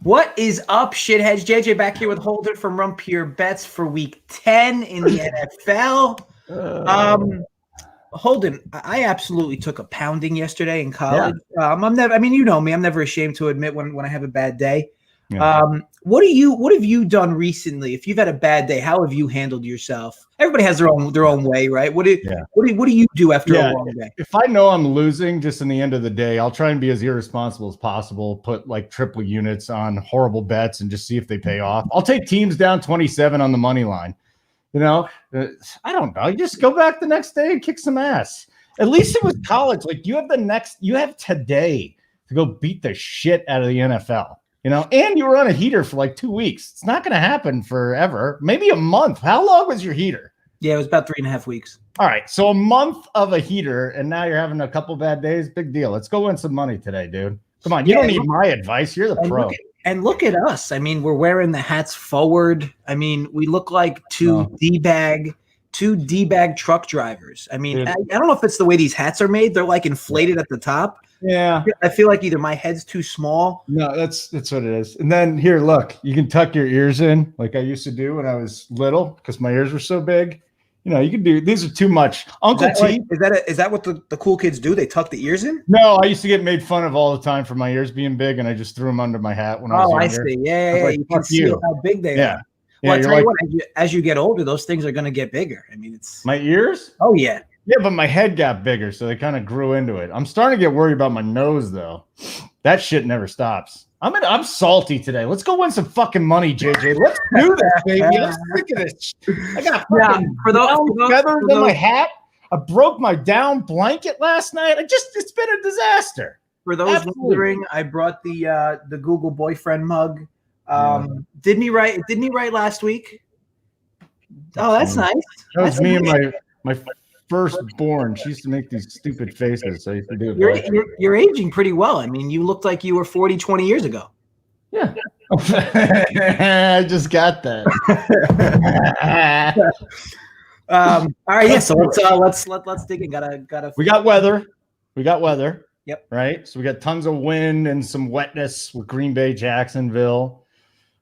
What is up, shitheads? JJ back here with Holden from Run Pure Bets for Week 10 in the NFL. Holden, I absolutely took a pounding yesterday in college. Yeah. I'm never. I mean, you know me. I'm never ashamed to admit when I have a bad day. Yeah. What have you done recently? If you've had a bad day, how have you handled yourself? Everybody has their own way, right? What do you do after a long day? If I know I'm losing just in the end of the day, I'll try and be as irresponsible as possible, put like triple units on horrible bets and just see if they pay off. I'll take teams down 27 on the money line. You know, I don't know. You just go back the next day and kick some ass. At least it was college. Like you have today to go beat the shit out of the NFL. You know, and you were on a heater for like 2 weeks. It's not going to happen forever. Maybe a month. How long was your heater? Yeah, it was about 3.5 weeks. All right. So a month of a heater, and now you're having a couple bad days. Big deal. Let's go win some money today, dude. Come on. You don't need my advice. You're the pro. Look at us. I mean, we're wearing the hats forward. I mean, we look like two D-bag truck drivers. I mean, I don't know if it's the way these hats are made. They're like inflated at the top. Yeah. I feel like either my head's too small. No, that's what it is. And then here, look, you can tuck your ears in like I used to do when I was little because my ears were so big. You know, you can do these are too much. Uncle T. Is that what the cool kids do? They tuck the ears in? No, I used to get made fun of all the time for my ears being big, and I just threw them under my hat when I was younger. I see. Yeah. Like, you can see how big they are. Well, I tell you what, as you get older, those things are going to get bigger. I mean, it's my ears. Oh yeah. Yeah, but my head got bigger, so they kind of grew into it. I'm starting to get worried about my nose, though. That shit never stops. I'm salty today. Let's go win some fucking money, JJ. Let's do this, baby. I'm sick of this. I got fucking feathers in my hat. I broke my down blanket last night. It's been a disaster. For those wondering, I brought the Google boyfriend mug. Didn't he write last week? Oh, that's nice. That was me and my firstborn. She used to make these stupid faces. So I used to do it. You're aging pretty well. I mean, you looked like you were 40, 20 years ago. Yeah. I just got that. All right. Yeah. So let's dig in. We got weather. Yep. Right. So we got tons of wind and some wetness with Green Bay, Jacksonville.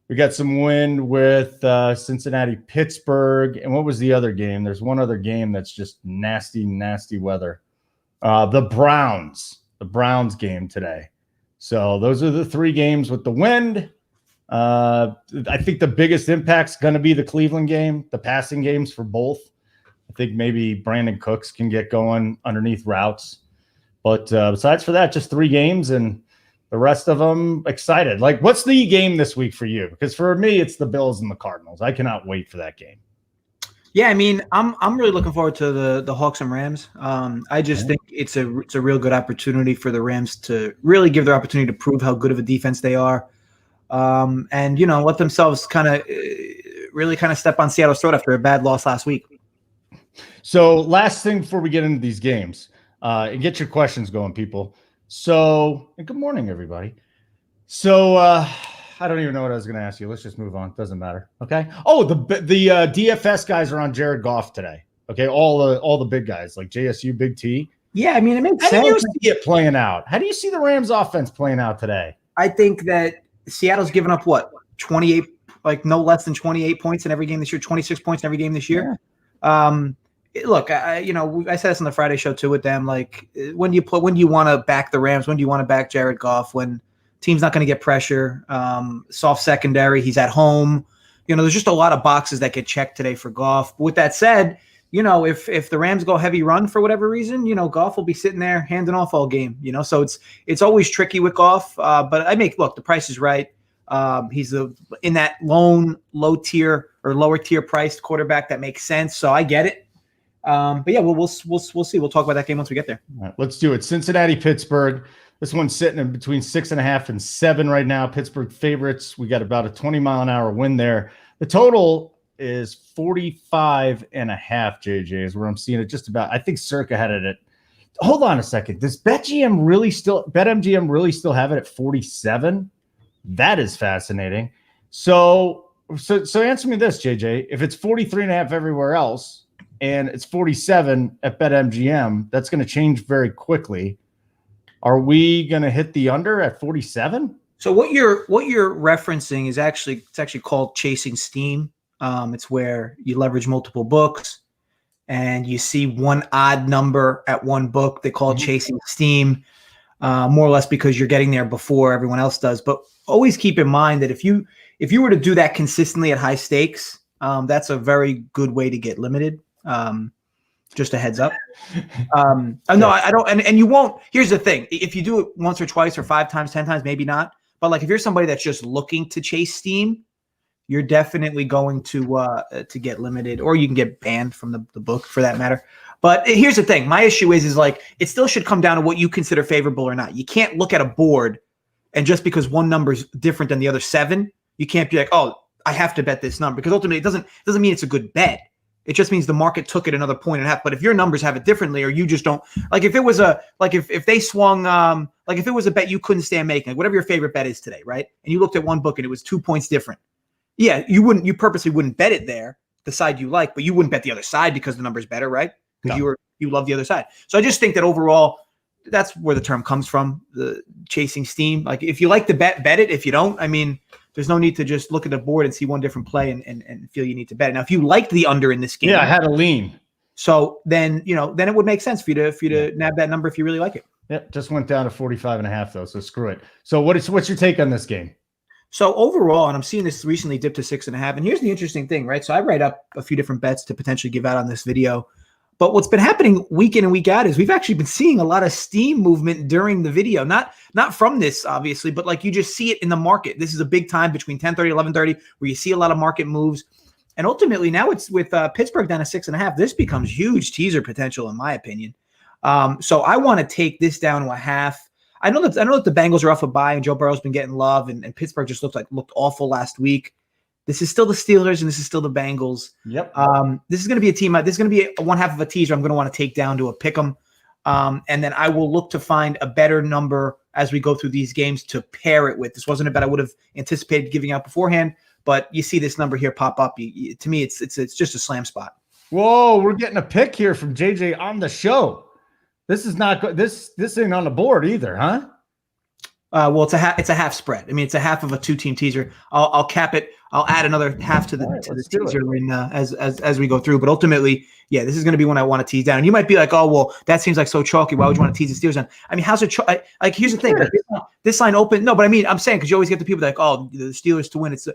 We got some wind with Cincinnati, Pittsburgh. And what was the other game? There's one other game that's just nasty, nasty weather. The Browns game today. So those are the three games with the wind. I think the biggest impact's going to be the Cleveland game, the passing games for both. I think maybe Brandon Cooks can get going underneath routes. But besides for that, just three games and the rest of them excited. Like, what's the game this week for you? Because for me, it's the Bills and the Cardinals. I cannot wait for that game. Yeah, I mean, I'm really looking forward to the Hawks and Rams. I just think it's a real good opportunity for the Rams to really give their opportunity to prove how good of a defense they are, and let themselves kind of step on Seattle's throat after a bad loss last week. So, last thing before we get into these games, and get your questions going, people. So, and good morning, everybody. So, I don't even know what I was going to ask you. Let's just move on. Doesn't matter. Okay. Oh, the DFS guys are on Jared Goff today. Okay, all the big guys like JSU, Big T. Yeah, I mean, it makes sense. How do you see it playing out? How do you see the Rams' offense playing out today? I think that Seattle's given up 28, like no less than 28 points in every game this year, 26 points in every game this year. Yeah. Look, I said this on the Friday show too with them. Like, when do you want to back the Rams? When do you want to back Jared Goff? When team's not going to get pressure, soft secondary, he's at home. There's just a lot of boxes that get checked today for Goff. But with that said, if the Rams go heavy run for whatever reason, Goff will be sitting there handing off all game. So it's always tricky with Goff. But the price is right. He's in that low tier or lower tier priced quarterback that makes sense. So I get it. But yeah, we'll see. We'll talk about that game once we get there. All right, let's do it. Cincinnati, Pittsburgh. This one's sitting in between 6.5 and 7 right now. Pittsburgh favorites. We got about a 20-mile-an-hour wind there. The total is 45.5. JJ is where I'm seeing it. Just about. I think Circa had it at. Hold on a second. Does BetMGM really still have it at 47? That is fascinating. So answer me this, JJ. If it's 43.5 everywhere else, and it's 47 at BetMGM, that's going to change very quickly. Are we going to hit the under at 47? So what you're referencing is actually called chasing steam. It's where you leverage multiple books and you see one odd number at one book. They call it chasing steam, more or less because you're getting there before everyone else does. But always keep in mind that if you were to do that consistently at high stakes, that's a very good way to get limited. Just a heads up. No, I don't. And you won't. Here's the thing. If you do it once or twice or 5 times, 10 times, maybe not. But like if you're somebody that's just looking to chase steam, you're definitely going to get limited, or you can get banned from the book for that matter. But here's the thing. My issue is like it still should come down to what you consider favorable or not. You can't look at a board and just because one number is different than the other 7, you can't be like, oh, I have to bet this number, because ultimately it doesn't mean it's a good bet. It just means the market took it another point and a half. But if your numbers have it differently, or you just don't like, if it was if they swung, like if it was a bet you couldn't stand making, like whatever your favorite bet is today, right? And you looked at one book and it was 2 points different. Yeah, you purposely wouldn't bet it there, the side you like, but you wouldn't bet the other side because the number's better, right? Because you love the other side. So I just think that overall, that's where the term comes from, the chasing steam. Like if you like the bet it. If you don't, I mean, there's no need to just look at the board and see one different play and feel you need to bet it. Now, if you liked the under in this game, I had a lean. So then it would make sense for you to nab that number if you really like it. Yep, just went down to 45.5 though, so screw it. So what's your take on this game? So overall, and I'm seeing this recently dip to 6.5. And here's the interesting thing, right? So I write up a few different bets to potentially give out on this video. But what's been happening week in and week out is we've actually been seeing a lot of steam movement during the video. Not from this, obviously, but like you just see it in the market. This is a big time between 10:30 and 11:30 where you see a lot of market moves. And ultimately now it's with Pittsburgh down to 6.5. This becomes huge teaser potential, in my opinion. So I want to take this down to a half. I know that the Bengals are off a bye and Joe Burrow's been getting love, and Pittsburgh just looked awful last week. This is still the Steelers and this is still the Bengals. Yep. This is going to be a team. This is going to be one half of a teaser. I'm going to want to take down to a pick 'em, and then I will look to find a better number as we go through these games to pair it with. This wasn't a bet I would have anticipated giving out beforehand, but you see this number here pop up. To me, it's just a slam spot. Whoa, we're getting a pick here from JJ on the show. This is not good. This ain't on the board either, huh? Well, it's a half spread. I mean, it's a half of a 2-team teaser. I'll cap it. I'll add another half to the teaser as we go through. But ultimately, yeah, this is going to be one I want to tease down. And you might be like, oh, well, that seems like so chalky. Why would you want to tease the Steelers down? I mean, how's it? Like, here's the thing. Like, this line open. No, but I mean, I'm saying because you always get the people that like, oh, the Steelers to win. It's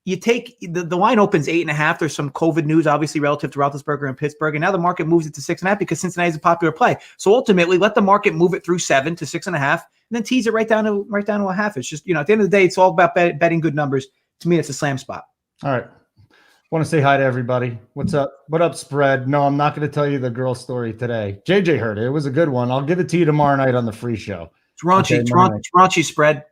you take the line opens 8.5. There's some COVID news, obviously, relative to Roethlisberger and Pittsburgh, and now the market moves it to 6.5 because Cincinnati is a popular play. So ultimately, let the market move it through 7 to 6.5, and then tease it right down to a half. It's just at the end of the day, it's all about betting good numbers. To me, it's a slam spot. All right, want to say hi to everybody. What's up? What up, spread? No, I'm not going to tell you the girl story today. JJ heard it. It was a good one. I'll give it to you tomorrow night on the free show. It's raunchy. Okay, it's raunchy spread.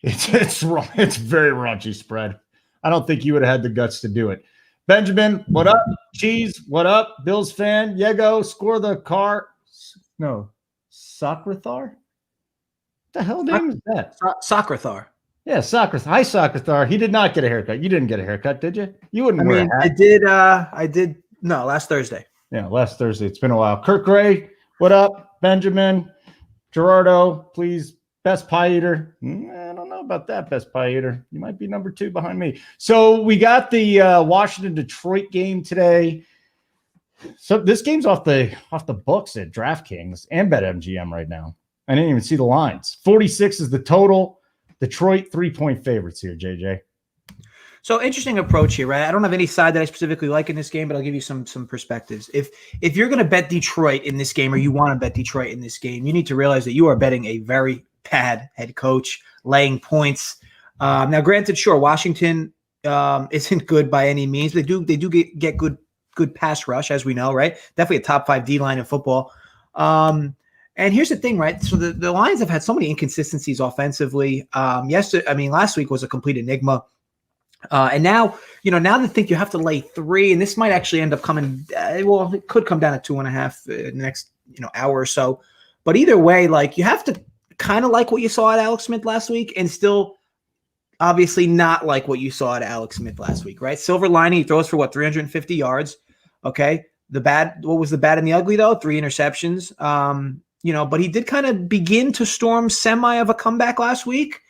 It's very raunchy spread. I don't think you would have had the guts to do it. Benjamin, what up? Cheese, what up? Bills fan, Yego, score the car. No, Socrathar? What the hell name is that? Socrathar. Yeah, Socrathar. Hi, Socrathar. He did not get a haircut. You didn't get a haircut, did you? You wouldn't wear a hat. I did. No, last Thursday. Yeah, last Thursday. It's been a while. Kirk Gray, what up? Benjamin, Gerardo, please. Best pie eater. I don't know about that, best pie eater. You might be number 2 behind me. So we got the Washington-Detroit game today. So this game's off the books at DraftKings and BetMGM right now. I didn't even see the lines. 46 is the total. Detroit 3-point favorites here, JJ. So interesting approach here, right? I don't have any side that I specifically like in this game, but I'll give you some perspectives. If you're going to bet Detroit in this game, or you want to bet Detroit in this game, you need to realize that you are betting a very bad head coach laying points. Now, granted, sure, Washington isn't good by any means. They do get good pass rush, as we know, right? Definitely a top 5 D line in football. And here's the thing, right? So the Lions have had so many inconsistencies offensively. Last week was a complete enigma. And now they think you have to lay 3, and this might actually end up coming. It could come down to 2.5 in the next hour or so. But either way, like you have to kind of like what you saw at Alex Smith last week, and still obviously not like what you saw at Alex Smith last week, right? Silver lining, he throws for 350 yards. Okay. What was the bad and the ugly though? 3 interceptions. But he did kind of begin to storm semi of a comeback last week.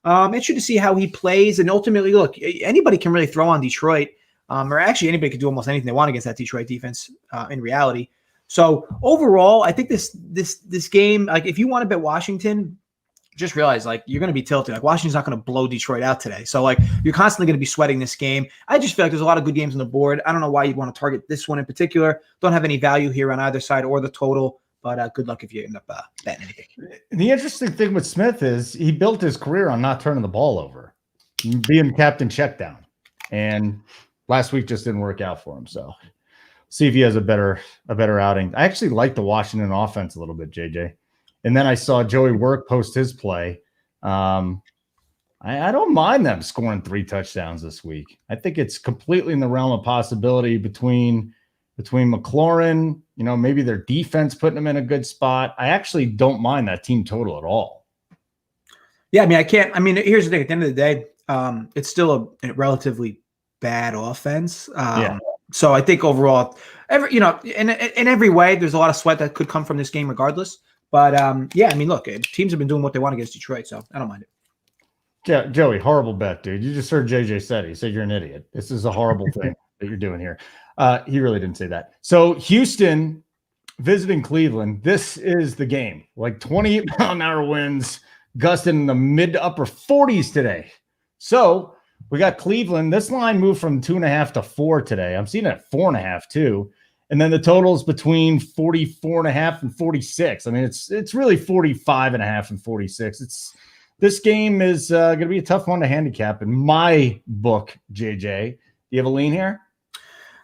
Interested to see how he plays. And ultimately, look, anybody can really throw on Detroit, or actually anybody can do almost anything they want against that Detroit defense in reality. So overall, I think this game, like if you want to bet Washington, just realize like you're going to be tilted. Like Washington's not going to blow Detroit out today. So like you're constantly going to be sweating this game. I just feel like there's a lot of good games on the board. I don't know why you'd want to target this one in particular. Don't have any value here on either side or the total, but good luck if you end up betting anything. The interesting thing with Smith is he built his career on not turning the ball over, being captain check down. And last week just didn't work out for him. So see if he has a better outing. I actually like the Washington offense a little bit, JJ. And then I saw Joey Work post his play. I don't mind them scoring 3 touchdowns this week. I think it's completely in the realm of possibility between McLaurin, maybe their defense putting them in a good spot. I actually don't mind that team total at all. Yeah, here's the thing. At the end of the day, it's still a relatively bad offense. So I think overall, in every way, there's a lot of sweat that could come from this game regardless. But, look, teams have been doing what they want against Detroit, so I don't mind it. Yeah, Joey, horrible bet, dude. You just heard JJ said it. He said you're an idiot. This is a horrible thing that you're doing here. He really didn't say that. So Houston visiting Cleveland. This is the game. Like 28-mile-an-hour winds, gusting in the mid to upper 40s today. So we got Cleveland. This line moved from 2.5 to 4 today. I'm seeing it at 4.5 too. And then the totals between 44.5 and 46. I mean, it's really 45.5 and 46. This game is going to be a tough one to handicap in my book, JJ. Do you have a lean here?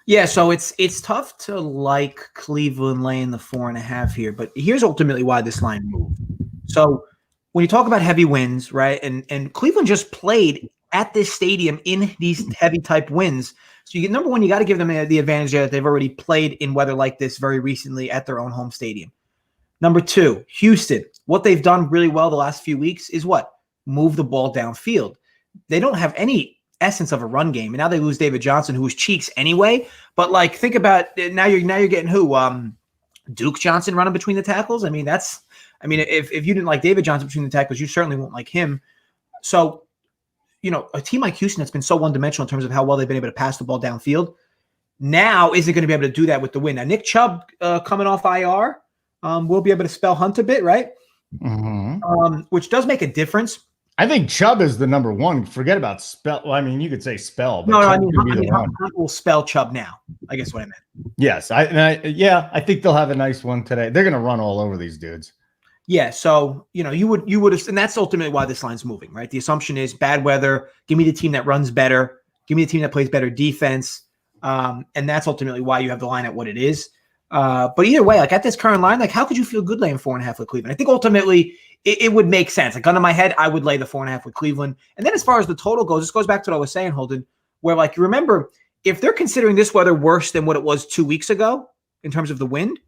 Yeah, so it's tough to like Cleveland laying the 4.5 here, but here's ultimately why this line moved. So when you talk about heavy winds, right, and Cleveland just played at this stadium in these heavy type winds. So you get number one, you got to give them the advantage that they've already played in weather like this very recently at their own home stadium. Number two, Houston. What they've done really well the last few weeks is what? Move the ball downfield. They don't have any essence of a run game, and now they lose David Johnson, who was cheeks anyway. But like, think about now you're getting who? Duke Johnson running between the tackles. If you didn't like David Johnson between the tackles, you certainly won't like him. So, a team like Houston that's been so one-dimensional in terms of how well they've been able to pass the ball downfield, now isn't going to be able to do that with the win. Now, Nick Chubb coming off IR will be able to spell Hunt a bit, right? Mm-hmm. Which does make a difference. I think Chubb is the number one. Forget about spell. Well, you could say spell. But Hunt will spell Chubb now. I guess what I meant. Yes, I think they'll have a nice one today. They're going to run all over these dudes. Yeah, so you would have, and that's ultimately why this line's moving, right? The assumption is bad weather. Give me the team that runs better. Give me the team that plays better defense, and that's ultimately why you have the line at what it is. But either way, like at this current line, like how could you feel good laying 4.5 with Cleveland? I think ultimately it would make sense. Like gun to my head, I would lay the 4.5 with Cleveland. And then as far as the total goes, this goes back to what I was saying, Holden, where like you remember if they're considering this weather worse than what it was 2 weeks ago in terms of the wind,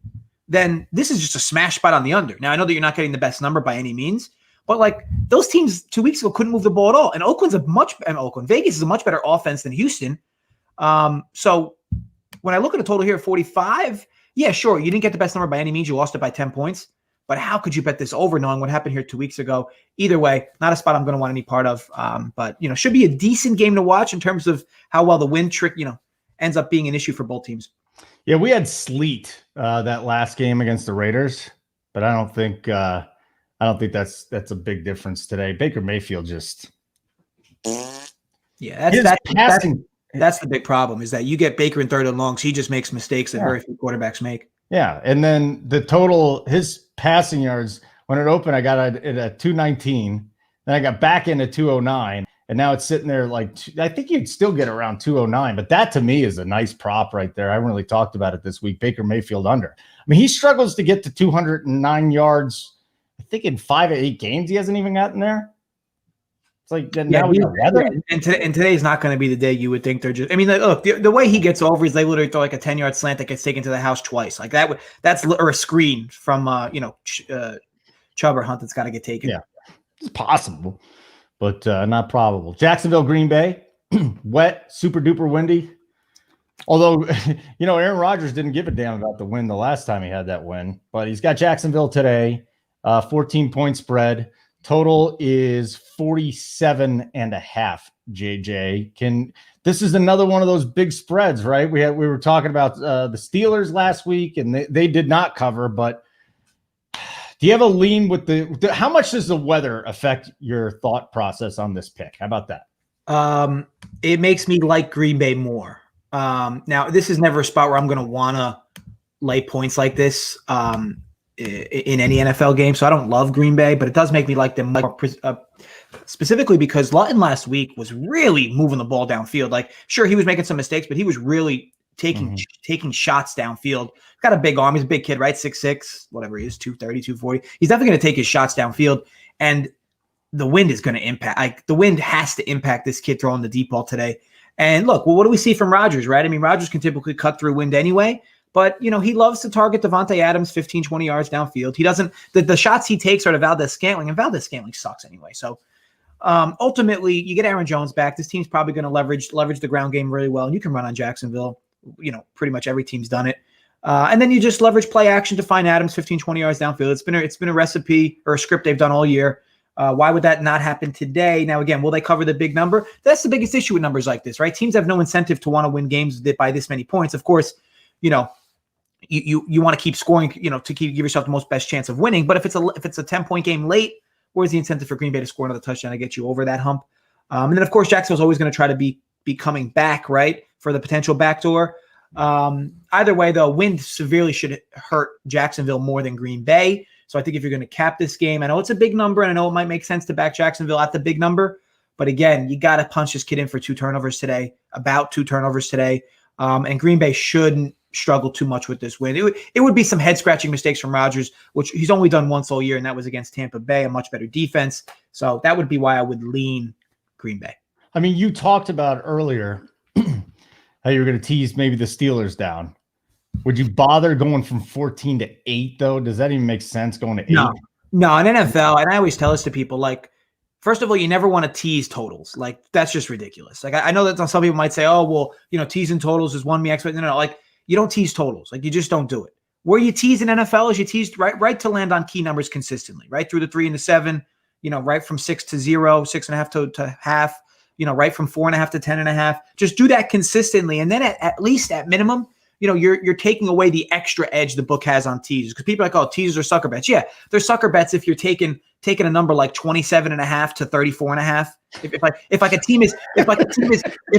then this is just a smash spot on the under. Now, I know that you're not getting the best number by any means, but like those teams 2 weeks ago couldn't move the ball at all. And Vegas is a much better offense than Houston. So when I look at a total here at 45, yeah, sure, you didn't get the best number by any means. You lost it by 10 points. But how could you bet this over knowing what happened here 2 weeks ago? Either way, not a spot I'm going to want any part of. But should be a decent game to watch in terms of how well the wind trick, ends up being an issue for both teams. Yeah, we had sleet that last game against the Raiders, but I don't think that's a big difference today. Baker Mayfield just that's the big problem is that you get Baker in third and long, so he just makes mistakes that very few quarterbacks make. Yeah, and then the total, his passing yards, when it opened, I got it at 219. Then I got back into 209, and now it's sitting there like, I think you'd still get around 209, but that to me is a nice prop right there. I haven't really talked about it this week. Baker Mayfield under. I mean, he struggles to get to 209 yards. I think in 5 or 8 games, he hasn't even gotten there. It's like now we got weather. And today's not going to be the day you would think they're just. I mean, look, the way he gets over is they literally throw like a 10-yard slant that gets taken to the house twice, like that. That's or a screen from Chubb or Hunt that's got to get taken. Yeah, it's possible, but not probable. Jacksonville, Green Bay, wet, super duper windy. Although Aaron Rodgers didn't give a damn about the win the last time he had that win, but he's got Jacksonville today, 14-point spread. Total is 47.5, JJ. This is another one of those big spreads, right? We were talking about the Steelers last week, and they did not cover, but do you have a lean with how much does the weather affect your thought process on this pick? How about that? It makes me like Green Bay more. Now, this is never a spot where I'm going to want to lay points like this in any NFL game. So I don't love Green Bay, but it does make me like them more, specifically because Lutton last week was really moving the ball downfield. Like, sure, he was making some mistakes, but he was really taking shots downfield. Got a big arm. He's a big kid, right? 6'6", whatever he is, 230, 240. He's definitely going to take his shots downfield. And the wind is going to impact. Like, the wind has to impact this kid throwing the deep ball today. And look, well, what do we see from Rodgers, right? I mean, Rodgers can typically cut through wind anyway, but, he loves to target Devontae Adams 15, 20 yards downfield. He doesn't – the shots he takes are to Valdez-Scantling, and Valdez-Scantling sucks anyway. So, ultimately, you get Aaron Jones back. This team's probably going to leverage the ground game really well, and you can run on Jacksonville. Pretty much every team's done it. And then you just leverage play action to find Adams 15, 20 yards downfield. It's been a recipe or a script they've done all year. Why would that not happen today? Now, again, will they cover the big number? That's the biggest issue with numbers like this, right? Teams have no incentive to want to win games by this many points. Of course, you want to keep scoring, to give yourself the best chance of winning. But if it's a 10-point game late, where's the incentive for Green Bay to score another touchdown to get you over that hump? And then, of course, Jacksonville's always going to try to be coming back, right, for the potential backdoor. Either way, though, wind severely should hurt Jacksonville more than Green Bay. So I think if you're going to cap this game, I know it's a big number, and I know it might make sense to back Jacksonville at the big number. But again, you got to punch this kid in for about two turnovers today. And Green Bay shouldn't struggle too much with this win. It would be some head-scratching mistakes from Rodgers, which he's only done once all year, and that was against Tampa Bay, a much better defense. So that would be why I would lean Green Bay. I mean, you talked about earlier how you were going to tease maybe the Steelers down. Would you bother going from 14 to 8, though? Does that even make sense going to 8? No, in NFL, and I always tell this to people, like, first of all, you never want to tease totals. Like, that's just ridiculous. Like, I know that some people might say, oh, well, teasing totals is 1x. No, like, you don't tease totals. Like, you just don't do it. Where you tease in NFL is you tease right to land on key numbers consistently, right through the 3 and the 7, right from 6 to 0, 6.5 to half, right from 4.5 to 10.5. Just do that consistently. And then at least at minimum, you're taking away the extra edge the book has on teasers, because people are like, oh, teasers are sucker bets. Yeah, they're sucker bets if you're taking a number like 27.5 to 34.5. If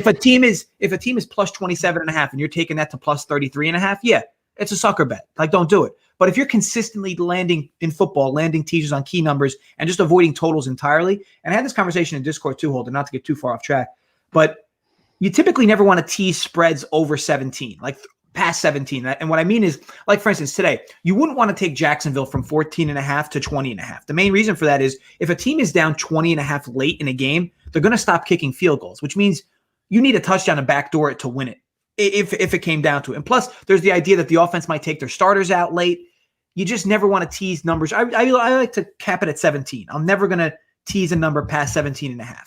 a team is plus 27.5 and you're taking that to plus 33.5, yeah, it's a sucker bet. Like, don't do it. But if you're consistently landing teasers on key numbers and just avoiding totals entirely, and I had this conversation in Discord too, Holden, not to get too far off track, but you typically never want to tease spreads over 17, like past 17. And what I mean is, like, for instance, today, you wouldn't want to take Jacksonville from 14.5 to 20.5. The main reason for that is if a team is down 20.5 late in a game, they're going to stop kicking field goals, which means you need a touchdown to backdoor it to win it, if it came down to it. And plus, there's the idea that the offense might take their starters out late. You just never want to tease numbers. I like to cap it at 17. I'm never going to tease a number past 17.5.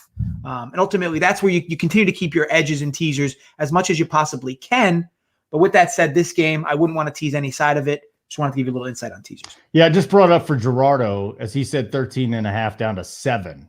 And ultimately, that's where you continue to keep your edges and teasers as much as you possibly can. But with that said, this game, I wouldn't want to tease any side of it. Just wanted to give you a little insight on teasers. Yeah, I just brought up for Gerardo, as he said 13.5 down to 7.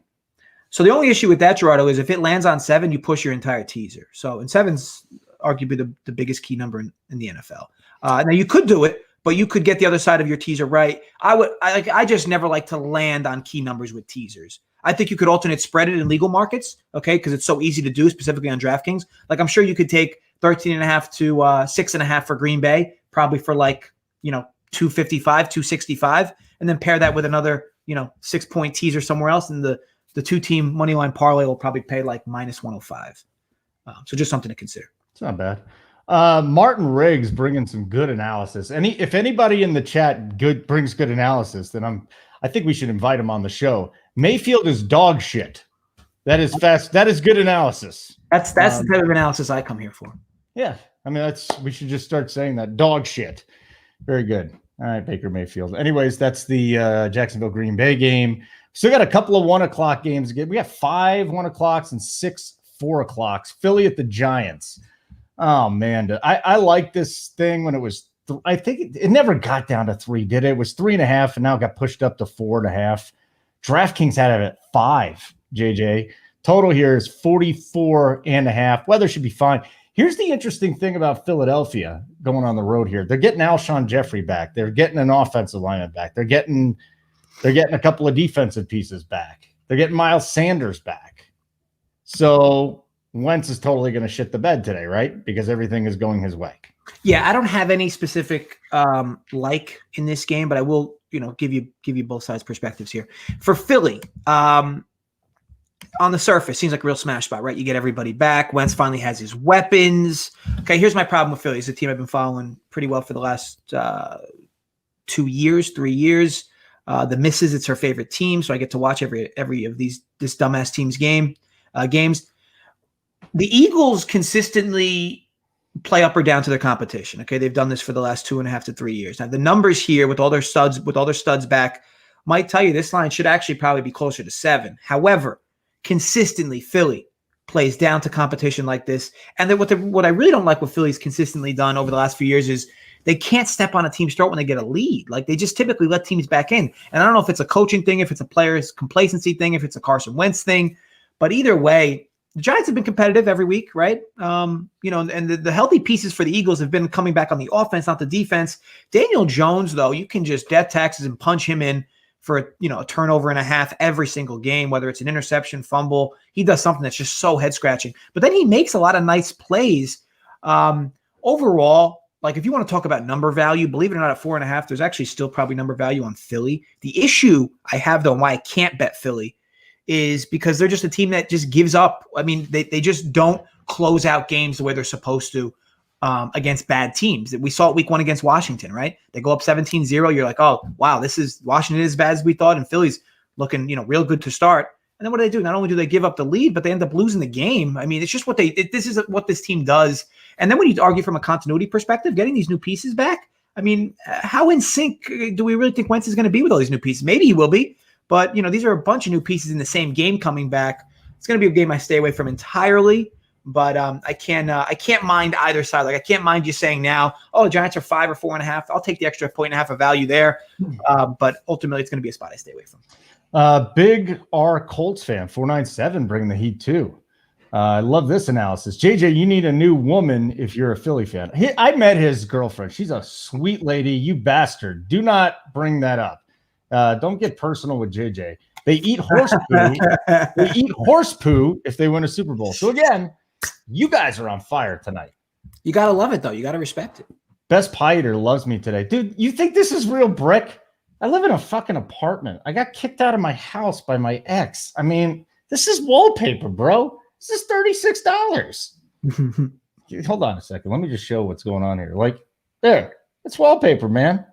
So the only issue with that, Gerardo, is if it lands on 7, you push your entire teaser. So, and 7's arguably the biggest key number in the NFL. Now, you could do it, but you could get the other side of your teaser right. I just never like to land on key numbers with teasers. I think you could alternate spread it in legal markets, okay, because it's so easy to do, specifically on DraftKings. Like, I'm sure you could take 13.5 to 6.5 for Green Bay, probably for 255, 265, and then pair that with another 6-point teaser somewhere else, and the 2-team money line parlay will probably pay like minus 105. So just something to consider. It's not bad. Martin Riggs bringing some good analysis. If anybody in the chat brings good analysis, then I think we should invite him on the show. Mayfield is dog shit. That is fast. That is good analysis. That's the type of analysis I come here for. Yeah, I mean, we should just start saying that. Dog shit. Very good. All right, Baker Mayfield. Anyways, that's the Jacksonville Green Bay game. Still got a couple of 1 o'clock games again. We got 5 1 o'clocks and 6 4 o'clocks. Philly at the Giants. Oh man, I like this thing when it was. I think it never got down to 3, did it? It was 3.5, and now it got pushed up to 4.5. DraftKings had it at 5, JJ. Total here is 44.5. Weather should be fine. Here's the interesting thing about Philadelphia going on the road here. They're getting Alshon Jeffrey back. They're getting an offensive lineman back. They're getting a couple of defensive pieces back. They're getting Miles Sanders back. So Wentz is totally going to shit the bed today, right? Because everything is going his way. Yeah, I don't have any specific in this game, but I will, give you both sides perspectives here. For Philly, on the surface, seems like a real smash spot, right? You get everybody back. Wentz finally has his weapons. Okay, here's my problem with Philly. It's a team I've been following pretty well for the last 3 years. The misses, it's her favorite team, so I get to watch every of this dumbass team's games. The Eagles consistently play up or down to their competition. Okay, they've done this for the last 2.5 to 3 years. Now the numbers here with all their studs back might tell you this line should actually probably be closer to 7. However, consistently Philly plays down to competition like this. And then what I really don't like what Philly's consistently done over the last few years is they can't step on a team's throat when they get a lead. Like they just typically let teams back in. And I don't know if it's a coaching thing, if it's a player's complacency thing, if it's a Carson Wentz thing, but either way, the Giants have been competitive every week, right? And the healthy pieces for the Eagles have been coming back on the offense, not the defense. Daniel Jones, though, you can just death taxes and punch him in for a turnover and a half every single game, whether it's an interception, fumble. He does something that's just so head scratching. But then he makes a lot of nice plays. Overall, like if you want to talk about number value, believe it or not, at 4.5, there's actually still probably number value on Philly. The issue I have, though, and why I can't bet Philly is because they're just a team that just gives up. I mean, they just don't close out games the way they're supposed to against bad teams. We saw it week 1 against Washington, right? They go up 17-0. You're like, oh, wow, Washington is as bad as we thought, and Philly's looking, real good to start. And then what do they do? Not only do they give up the lead, but they end up losing the game. I mean, it's just this is what this team does. And then when you argue from a continuity perspective, getting these new pieces back, I mean, how in sync do we really think Wentz is going to be with all these new pieces? Maybe he will be, but these are a bunch of new pieces in the same game coming back. It's going to be a game I stay away from entirely. But I can't mind either side. Like I can't mind you saying now, oh, the Giants are 5 or 4.5. I'll take the extra 1.5 of value there. But ultimately, it's going to be a spot I stay away from. Big R Colts fan 497 bringing the heat too. I love this analysis. JJ, you need a new woman if you're a Philly fan. I met his girlfriend. She's a sweet lady. You bastard. Do not bring that up. Don't get personal with JJ. They eat horse poo. They eat horse poo if they win a Super Bowl. So again, you guys are on fire tonight. You got to love it, though. You got to respect it. Best Pie Eater loves me today. Dude, you think this is real brick? I live in a fucking apartment. I got kicked out of my house by my ex. I mean, this is wallpaper, bro. This is $36. Hold on a second. Let me just show what's going on here. Like, there. It's wallpaper, man.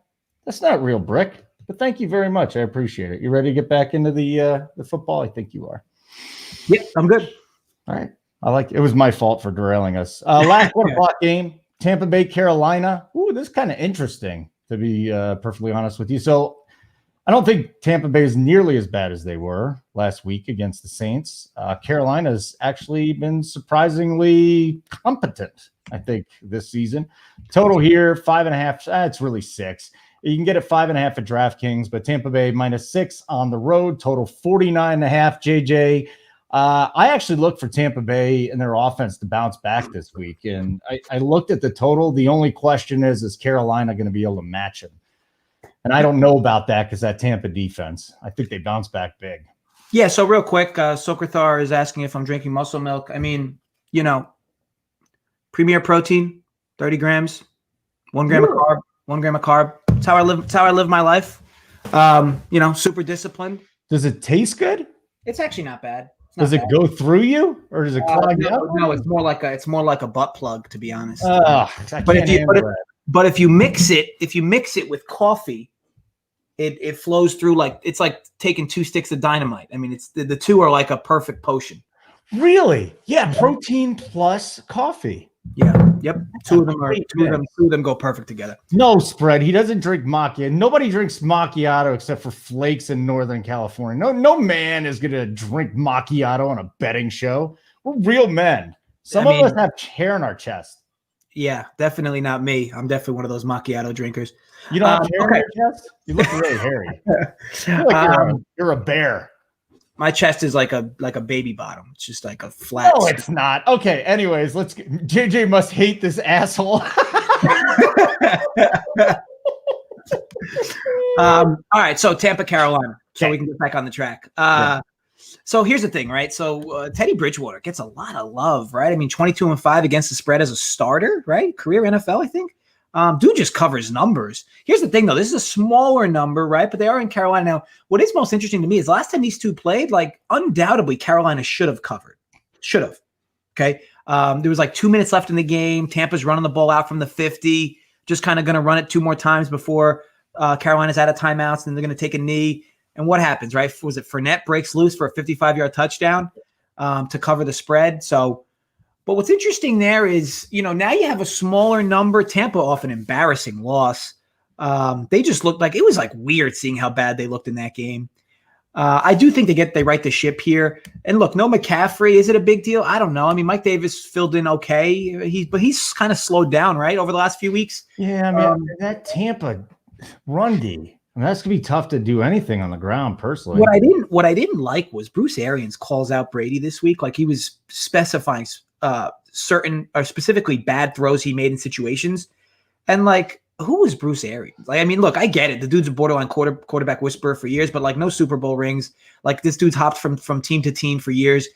That's not real brick. But thank you very much. I appreciate it. You ready to get back into the football? I think you are. Yeah, I'm good. All right. It was my fault for derailing us. Last 1 o'clock game, Tampa Bay, Carolina. Ooh, this is kind of interesting, to be perfectly honest with you. So I don't think Tampa Bay is nearly as bad as they were last week against the Saints. Carolina's actually been surprisingly competent, I think, this season. Total here, 5.5. It's really 6. You can get it 5.5 at DraftKings, but Tampa Bay -6 on the road. Total 49.5. JJ. I actually looked for Tampa Bay and their offense to bounce back this week, and I looked at the total. The only question is Carolina going to be able to match him? And I don't know about that because that Tampa defense, I think they bounce back big. Yeah, so real quick, Sokrathar is asking if I'm drinking muscle milk. I mean, Premier Protein, 30 grams, 1 gram of carb, 1 gram of carb. That's how I live. That's how I live my life. Super disciplined. Does it taste good? It's actually not bad. Does it go through you, or does it clog up? No, it's more like a butt plug, to be honest. But if you mix it with coffee, it flows through like it's like taking 2 sticks of dynamite. I mean, it's the two are like a perfect potion. Really? Yeah, protein plus coffee. Yeah. Yep. Two of them go perfect together. No spread. He doesn't drink macchiato. Nobody drinks macchiato except for flakes in Northern California. No man is gonna drink macchiato on a betting show. We're real men. Some of us have hair in our chest. Yeah, definitely not me. I'm definitely one of those macchiato drinkers. You don't have hair in your chest? You look really hairy. You look like you're a bear. My chest is like a baby bottom. It's just like a flat. No, it's not. Okay. Anyways, JJ must hate this asshole. All right. So Tampa, Carolina. So we can get back on the track. So here's the thing, right? So Teddy Bridgewater gets a lot of love, right? I mean, 22-5 against the spread as a starter, right? Career NFL, I think. Dude just covers numbers. Here's the thing, though. This is a smaller number, right? But they are in Carolina now. What is most interesting to me is the last time these two played, like undoubtedly Carolina should have covered. Should have. Okay. There was like 2 minutes left in the game. Tampa's running the ball out from the 50, just kind of going to run it 2 more times before Carolina's out of timeouts, and they're going to take a knee. And what happens, right? Was it Fournette breaks loose for a 55-yard touchdown to cover the spread? So, but what's interesting there is, now you have a smaller number. Tampa off an embarrassing loss. They just looked like it was like weird seeing how bad they looked in that game. I do think they right the ship here. And look, no McCaffrey. Is it a big deal? I don't know. I mean, Mike Davis filled in okay. But he's kind of slowed down, right, over the last few weeks. Yeah, I mean, that Tampa run D. I mean, that's gonna be tough to do anything on the ground personally. What I didn't like was Bruce Arians calls out Brady this week, like he was specifying certain or specifically bad throws he made in situations, and like who was Bruce Arians? Like, I mean, look, I get it. The dude's a borderline quarterback whisperer for years, but like no Super Bowl rings. Like this dude's hopped from team to team for years,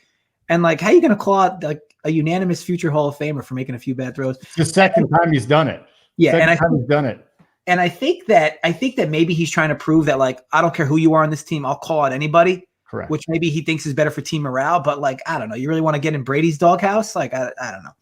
and like how are you gonna call out like a unanimous future Hall of Famer for making a few bad throws? It's the second time he's done it. Yeah, second time he's done it. And I think that maybe he's trying to prove that, like, I don't care who you are on this team, I'll call out anybody. Correct. Which maybe he thinks is better for team morale, but like, I don't know. You really want to get in Brady's doghouse? Like, I don't know.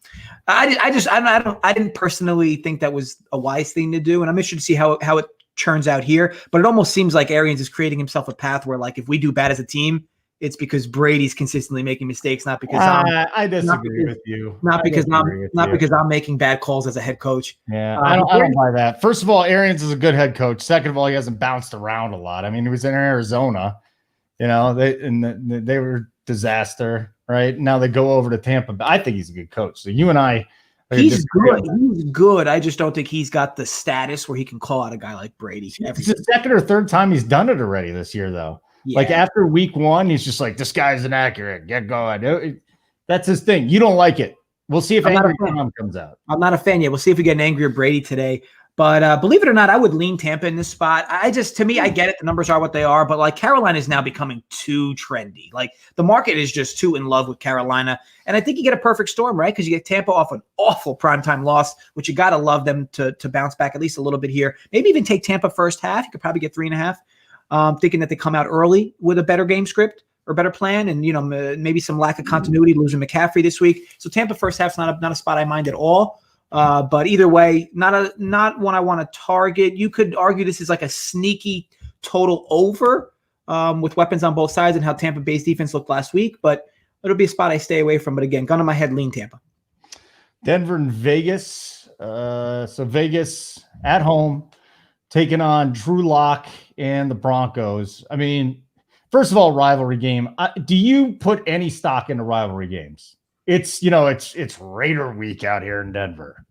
I didn't personally think that was a wise thing to do, and I'm interested to see how it turns out here. But it almost seems like Arians is creating himself a path where, like, if we do bad as a team, it's because Brady's consistently making mistakes, not because I disagree with you. Not because I'm making bad calls as a head coach. Yeah, I don't buy that. First of all, Arians is a good head coach. Second of all, he hasn't bounced around a lot. I mean, he was in Arizona. They were disaster, right? Now they go over to Tampa. But I think he's a good coach. So you and I, he's good. He's good. I just don't think he's got the status where he can call out a guy like Brady. It's the second or third time he's done it already this year, though. Yeah. Like after week 1, he's just like, this guy's inaccurate. Get going. That's his thing. You don't like it. We'll see if Angry Tom comes out. I'm not a fan yet. We'll see if we get an angrier Brady today. But believe it or not, I would lean Tampa in this spot. I get it. The numbers are what they are. But like Carolina is now becoming too trendy. Like the market is just too in love with Carolina. And I think you get a perfect storm, right? Because you get Tampa off an awful primetime loss, which you got to love them to bounce back at least a little bit here. Maybe even take Tampa first half. You could probably get 3.5. Thinking that they come out early with a better game script or better plan, and maybe some lack of continuity, losing McCaffrey this week. So Tampa first half's not a spot I mind at all. But either way, not one I want to target. You could argue this is like a sneaky total over with weapons on both sides and how Tampa Bay's defense looked last week. But it'll be a spot I stay away from. But again, gun on my head, lean Tampa. Denver and Vegas. So Vegas at home, taking on Drew Lock and the Broncos. I mean, first of all, rivalry game. Do you put any stock into rivalry games? It's Raider week out here in Denver.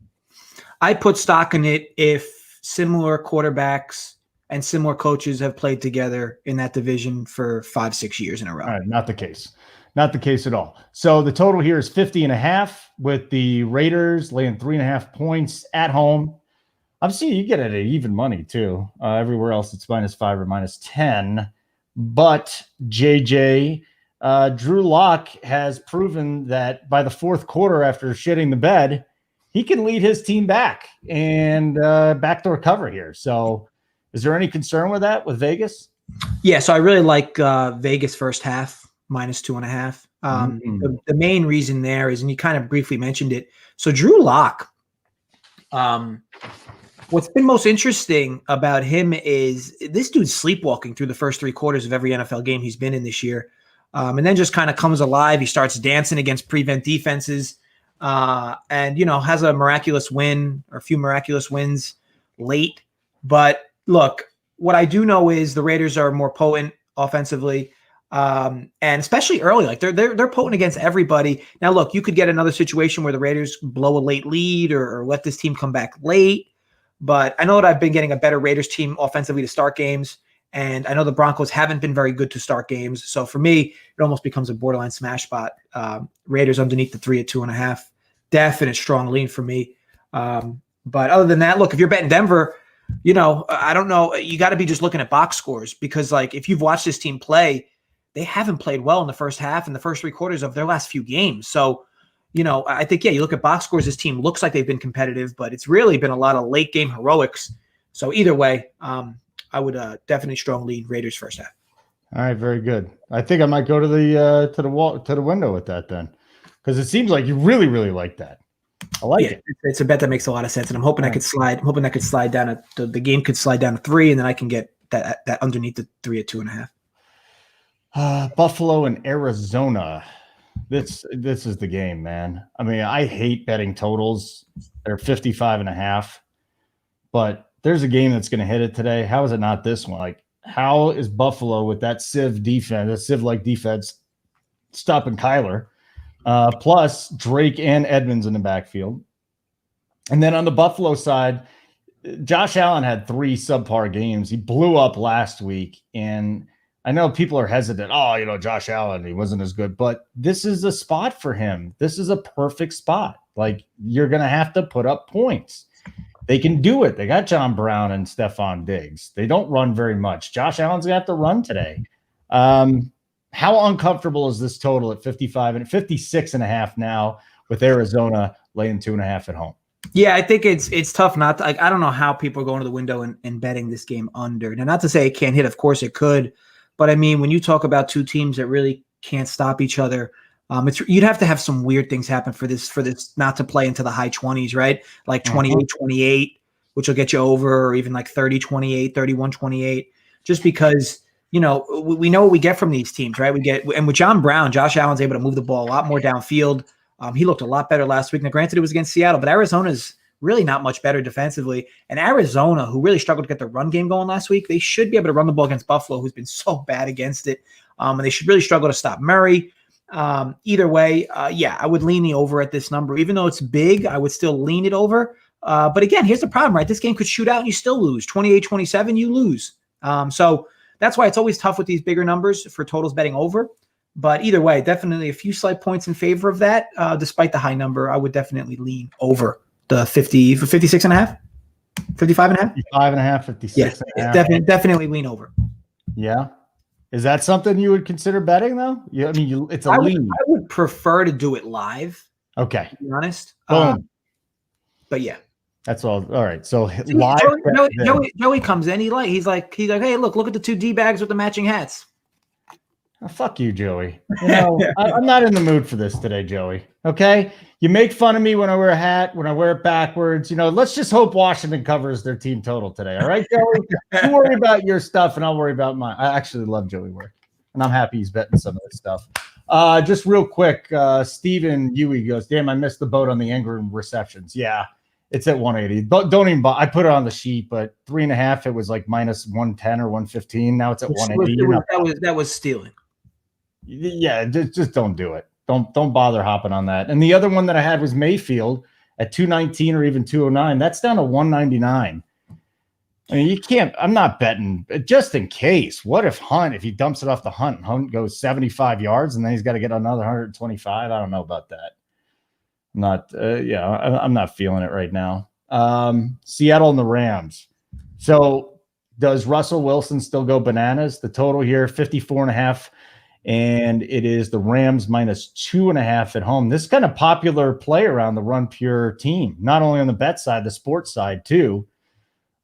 I put stock in it if similar quarterbacks and similar coaches have played together in that division for 5-6 years in a row. All right, not the case. Not the case at all. So the total here is 50.5 with the Raiders laying 3.5 points at home. I'm seeing you get it at even money too. Everywhere else it's -5 or -10. But JJ, Drew Lock has proven that by the fourth quarter, after shitting the bed, he can lead his team back and backdoor cover here. So is there any concern with that with Vegas? Yeah, so I really like Vegas first half -2.5. The main reason there is, and you kind of briefly mentioned it. So Drew Lock, what's been most interesting about him is this dude's sleepwalking through the first 3 quarters of every NFL game he's been in this year. And then just kind of comes alive. He starts dancing against prevent defenses and, has a miraculous win or a few miraculous wins late. But look, what I do know is the Raiders are more potent offensively. And especially early, like they're potent against everybody. Now, look, you could get another situation where the Raiders blow a late lead or let this team come back late. But I know that I've been getting a better Raiders team offensively to start games. And I know the Broncos haven't been very good to start games. So for me, it almost becomes a borderline smash spot. Raiders underneath the 3 at 2.5. Definite strong lean for me. But other than that, look, if you're betting Denver, I don't know. You got to be just looking at box scores because, like, if you've watched this team play, they haven't played well in the first half and the first 3 quarters of their last few games. So, I think, you look at box scores, this team looks like they've been competitive, but it's really been a lot of late game heroics. So either way, I would definitely strong lead Raiders first half. All right, very good. I think I might go to the window with that then, because it seems like you really, really like that. I like it. It's a bet that makes a lot of sense, and I'm hoping I could slide. I'm hoping that could slide down. The game could slide down to 3, and then I can get that underneath the 3 at 2.5. Buffalo and Arizona. This is the game, man. I mean, I hate betting totals. They're 55.5, but there's a game that's going to hit it today. How is it not this one? Like, how is Buffalo with that Civ defense, that Civ-like defense, stopping Kyler? Plus Drake and Edmonds in the backfield. And then on the Buffalo side, Josh Allen had 3 subpar games. He blew up last week, and I know people are hesitant. Oh, Josh Allen, he wasn't as good, but this is a spot for him. This is a perfect spot. Like, you're going to have to put up points. They can do it. They got John Brown and Stephon Diggs. They don't run very much. Josh Allen's going to have to run today. How uncomfortable is this total at 55 and 56.5 now with Arizona laying 2.5 at home? Yeah, I think it's tough not to, like, I don't know how people are going to the window and betting this game under. Now, not to say it can't hit, of course it could, but I mean, when you talk about 2 teams that really can't stop each other, you'd have to have some weird things happen for this not to play into the high 20s, right? Like 28-28, which will get you over, or even like 30-28, 31-28, just because we know what we get from these teams, right? And with John Brown, Josh Allen's able to move the ball a lot more downfield. He looked a lot better last week. Now, granted, it was against Seattle, but Arizona's really not much better defensively. And Arizona, who really struggled to get the run game going last week, they should be able to run the ball against Buffalo, who's been so bad against it. And they should really struggle to stop Murray. Either way, I would lean the over at this number. Even though it's big, I would still lean it over. But again, here's the problem, right? This game could shoot out and you still lose. 28-27, you lose. So that's why it's always tough with these bigger numbers for totals betting over. But either way, definitely a few slight points in favor of that. Despite the high number, I would definitely lean over the 56.5, 55.5, 55.5, 56. Yeah, definitely lean over. Yeah. Is that something you would consider betting though? Yeah, I mean, it's a lean. I would prefer to do it live. Okay. To be honest. But yeah. That's all. All right. So live. Joey comes in. He's like, hey, look at the 2 D-bags with the matching hats. Oh, fuck you, Joey. I'm not in the mood for this today, Joey. Okay. You make fun of me when I wear a hat, when I wear it backwards. Let's just hope Washington covers their team total today. All right, Joey? You worry about your stuff and I'll worry about mine. I actually love Joey work, and I'm happy he's betting some of this stuff. Just real quick, Stephen Huey goes, damn, I missed the boat on the Ingram receptions. Yeah. It's at 180. Don't even. I put it on the sheet, but 3.5. It was like minus 110 or 115. Now it's at 180. That was stealing. Yeah, just don't do it. Don't bother hopping on that. And the other one that I had was Mayfield at 219 or even 209. That's down to 199. I mean, you can't. I'm not betting just in case. What if he dumps it off the Hunt goes 75 yards and then he's got to get another 125? I don't know about that. I'm not feeling it right now. Seattle and the Rams. So does Russell Wilson still go bananas? The total here, 54.5, and it is the Rams minus 2.5 at home. This is kind of popular play around the Run Pure team, not only on the bet side, the sports side too.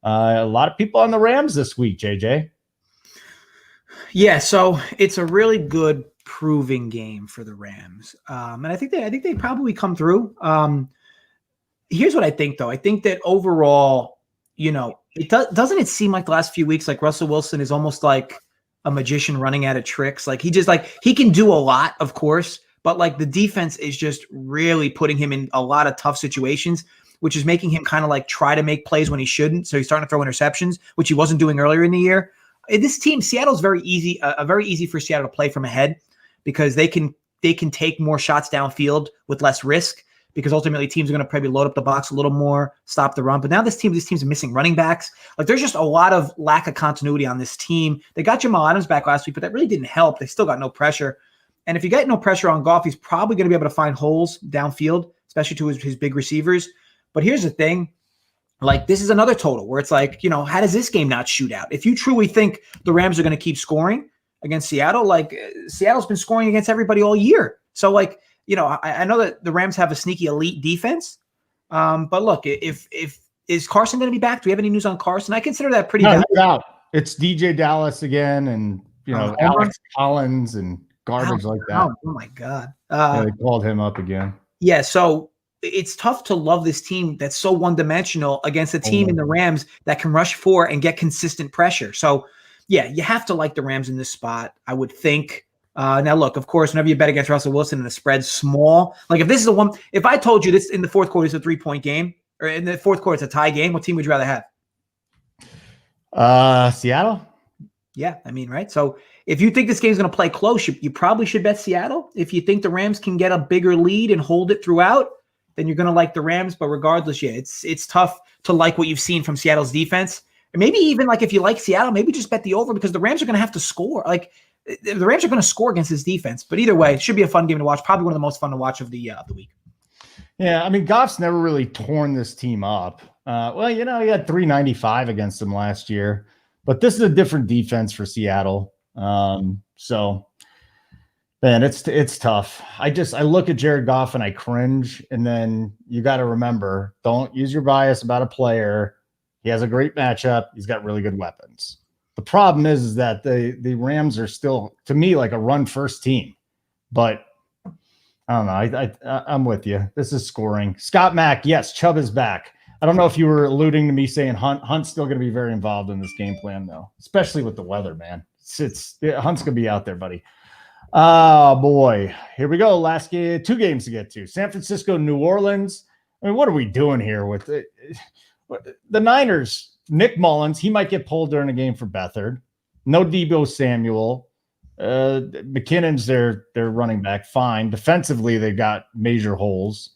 A lot of people on the Rams this week, JJ. Yeah, so it's a really good proving game for the Rams. And I think they probably come through. Here's what I think though. I think that overall, doesn't it seem like the last few weeks, like Russell Wilson is almost like a magician running out of tricks. Like he can do a lot, of course, but like the defense is just really putting him in a lot of tough situations, which is making him kind of like try to make plays when he shouldn't. So he's starting to throw interceptions, which he wasn't doing earlier in the year. this team, Seattle's very easy for Seattle to play from ahead because they can take more shots downfield with less risk because ultimately teams are going to probably load up the box a little more, stop the run. But now this team's missing running backs. Like there's just a lot of lack of continuity on this team. They got Jamal Adams back last week, but that really didn't help. They still got no pressure. And if you get no pressure on Goff, he's probably going to be able to find holes downfield, especially to his big receivers. But here's the thing. Like this is another total where it's like, how does this game not shoot out? If you truly think the Rams are going to keep scoring against Seattle, like Seattle's been scoring against everybody all year. So like, I know that the Rams have a sneaky elite defense. But look, if is Carson going to be back? Do we have any news on Carson? I consider that pretty bad. No, it's DJ Dallas again. And, Alex Collins and garbage like that. Oh my God. They called him up again. Yeah. So it's tough to love this team that's so one-dimensional against a team in the Rams that can rush for and get consistent pressure. So, yeah, you have to like the Rams in this spot, I would think. Now, look, of course, whenever you bet against Russell Wilson and the spread's small, like if I told you this in the fourth quarter is a 3-point game, or in the fourth quarter it's a tie game, what team would you rather have? Seattle. Yeah, right? So if you think this game's going to play close, you probably should bet Seattle. If you think the Rams can get a bigger lead and hold it throughout, then you're going to like the Rams. But regardless, yeah, it's tough to like what you've seen from Seattle's defense. And maybe even like if you like Seattle, maybe just bet the over because the Rams are going to have to score. Like the Rams are going to score against his defense. But either way, it should be a fun game to watch. Probably one of the most fun to watch of the week. Yeah, Goff's never really torn this team up. He had 395 against them last year. But this is a different defense for Seattle. So, man, it's tough. I look at Jared Goff and I cringe. And then you got to remember, don't use your bias about a player. He has a great matchup. He's got really good weapons. The problem is that the Rams are still, to me, like a run-first team. But I don't know. I'm with you. This is scoring. Scott Mack, yes, Chubb is back. I don't know if you were alluding to me saying Hunt's still going to be very involved in this game plan, though, especially with the weather, man. Hunt's going to be out there, buddy. Oh, boy. Here we go. Last game, 2 games to get to. San Francisco, New Orleans. What are we doing here with it? The Niners? Nick Mullins, he might get pulled during a game for Beathard. No Deebo Samuel. McKinnon's their running back. Fine. Defensively, they've got major holes.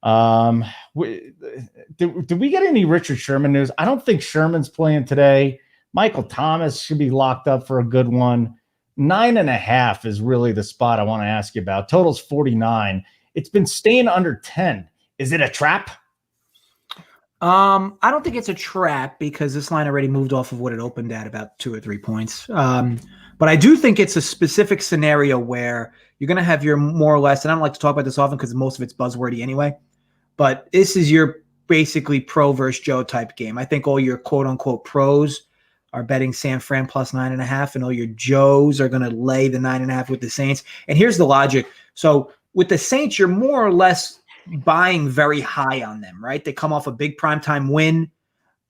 Did we get any Richard Sherman news? I don't think Sherman's playing today. Michael Thomas should be locked up for a good one. 9.5 is really the spot I want to ask you about. Total's 49. It's been staying under 10. Is it a trap? I don't think it's a trap because this line already moved off of what it opened at about 2 or 3 points. But I do think it's a specific scenario where you're going to have your more or less, and I don't like to talk about this often because most of it's buzzwordy anyway, but this is your basically pro versus Joe type game. I think all your quote unquote pros are betting San Fran plus 9.5, and all your Joes are going to lay the 9.5 with the Saints. And here's the logic. So with the Saints, you're more or less buying very high on them, right? They come off a big primetime win.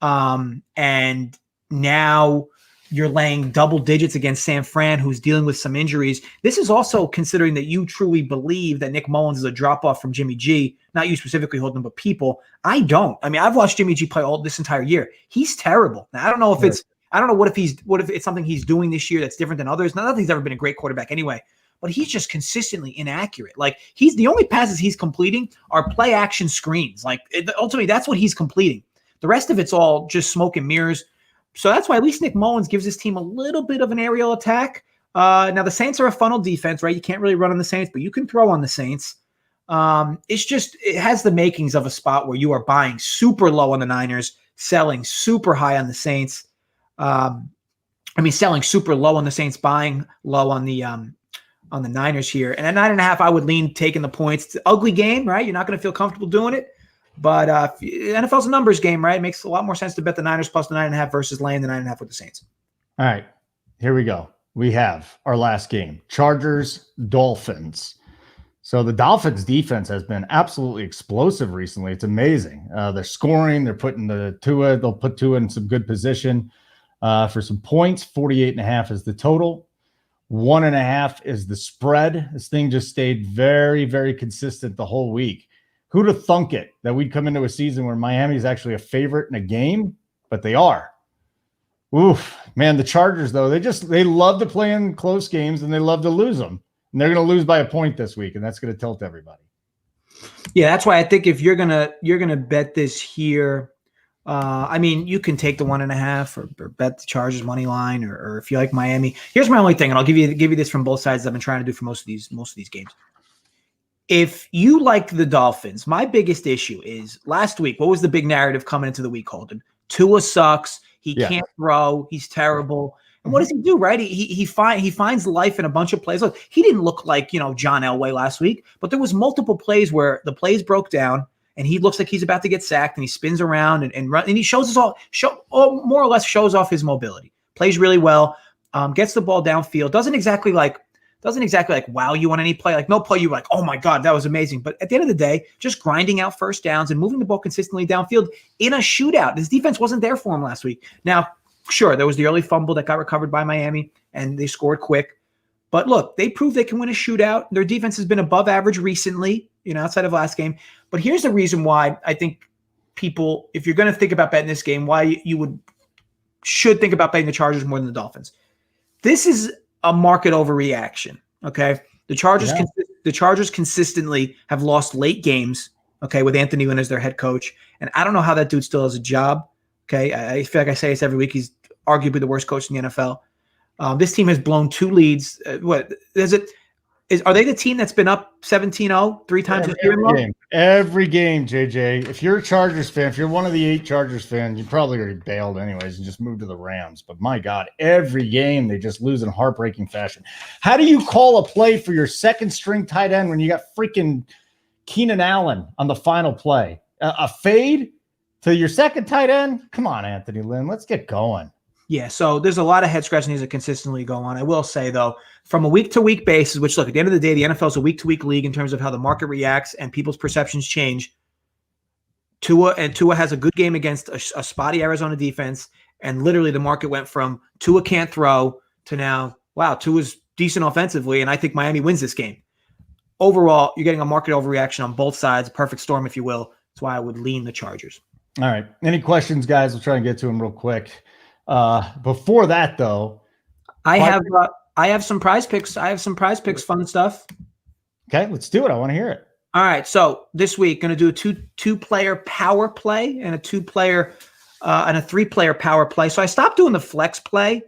And now you're laying double digits against San Fran, who's dealing with some injuries. This is also considering that you truly believe that Nick Mullins is a drop-off from Jimmy G. Not you specifically, Holden, but people. I don't. I've watched Jimmy G play all this entire year. He's terrible. Now, I don't know what if it's something he's doing this year that's different than others. Not that he's ever been a great quarterback anyway, but he's just consistently inaccurate. Like the only passes he's completing are play action screens. Like ultimately, that's what he's completing. The rest of it's all just smoke and mirrors. So that's why at least Nick Mullins gives this team a little bit of an aerial attack. Now the Saints are a funnel defense, right? You can't really run on the Saints, but you can throw on the Saints. It has the makings of a spot where you are buying super low on the Niners, selling super high on the Saints. Selling super low on the Saints, buying low on the Niners here. And at 9.5, I would lean taking the points. It's an ugly game, right? You're not going to feel comfortable doing it. But NFL's a numbers game, right? It makes a lot more sense to bet the Niners plus the 9.5 versus laying the 9.5 with the Saints. All right, here we go. We have our last game, Chargers, Dolphins. So the Dolphins defense has been absolutely explosive recently. It's amazing. They're scoring. They're putting they'll put Tua in some good position for some points. 48.5 is the total. 1.5 is the spread. This thing just stayed very, very consistent the whole week. Who'd have thunk it that we'd come into a season where Miami is actually a favorite in a game, but they are. Oof, man, the Chargers, though, they love to play in close games and they love to lose them. And they're going to lose by a point this week, and that's going to tilt everybody. Yeah, that's why I think if you're gonna bet this here, I mean, you can take the 1.5 or bet the Chargers money line, or if you like Miami. Here's my only thing, and I'll give you this from both sides. I've been trying to do for most of these games. If you like the Dolphins, my biggest issue is last week. What was the big narrative coming into the week, Holden? Tua sucks. He can't throw. He's terrible. And what does he do, right? He finds life in a bunch of plays. Look, he didn't look like, John Elway last week, but there was multiple plays where the plays broke down and he looks like he's about to get sacked and he spins around and run, and he more or less shows off his mobility. Plays really well, gets the ball downfield. Doesn't exactly like wow you on any play. Like no play you're like, oh my God, that was amazing. But at the end of the day, just grinding out first downs and moving the ball consistently downfield in a shootout. His defense wasn't there for him last week. Now, sure, there was the early fumble that got recovered by Miami, and they scored quick. But look, they proved they can win a shootout. Their defense has been above average recently, outside of last game. But here's the reason why I think people, if you're going to think about betting this game, why you should think about betting the Chargers more than the Dolphins. This is a market overreaction, okay? The Chargers consistently have lost late games, okay, with Anthony Lynn as their head coach. And I don't know how that dude still has a job. Okay, I feel like I say this every week. He's arguably the worst coach in the NFL. This team has blown 2 leads. Are they the team that's been up 17-0 3 times this year? Every game, JJ. If you're a Chargers fan, if you're one of the 8 Chargers fans, you probably already bailed anyways and just moved to the Rams. But my God, every game they just lose in heartbreaking fashion. How do you call a play for your second string tight end when you got freaking Keenan Allen on the final play? A fade to your second tight end? Come on, Anthony Lynn. Let's get going. Yeah, so there's a lot of head scratching that consistently go on. I will say, though, from a week-to-week basis, which, look, at the end of the day, the NFL is a week-to-week league in terms of how the market reacts and people's perceptions change. Tua has a good game against a spotty Arizona defense, and literally the market went from Tua can't throw to now, wow, Tua's decent offensively, and I think Miami wins this game. Overall, you're getting a market overreaction on both sides, a perfect storm, if you will. That's why I would lean the Chargers. All right. Any questions, guys? We'll try and get to them real quick. Before that, though, I have some prize picks. Fun stuff. Okay, let's do it. I want to hear it. All right. So this week, going to do a two-player power play and a 2-player and a 3-player power play. So I stopped doing the flex play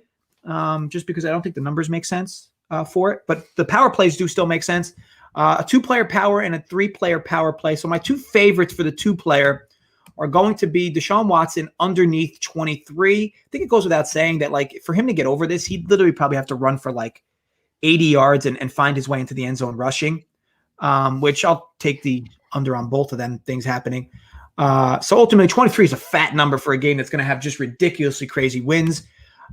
just because I don't think the numbers make sense for it. But the power plays do still make sense. A 2-player power and a 3-player power play. So my 2 favorites for the 2-player are going to be Deshaun Watson underneath 23. I think it goes without saying that, like, for him to get over this, he'd literally probably have to run for like 80 yards and find his way into the end zone rushing, which I'll take the under on both of them things happening. So ultimately 23 is a fat number for a game that's going to have just ridiculously crazy wins.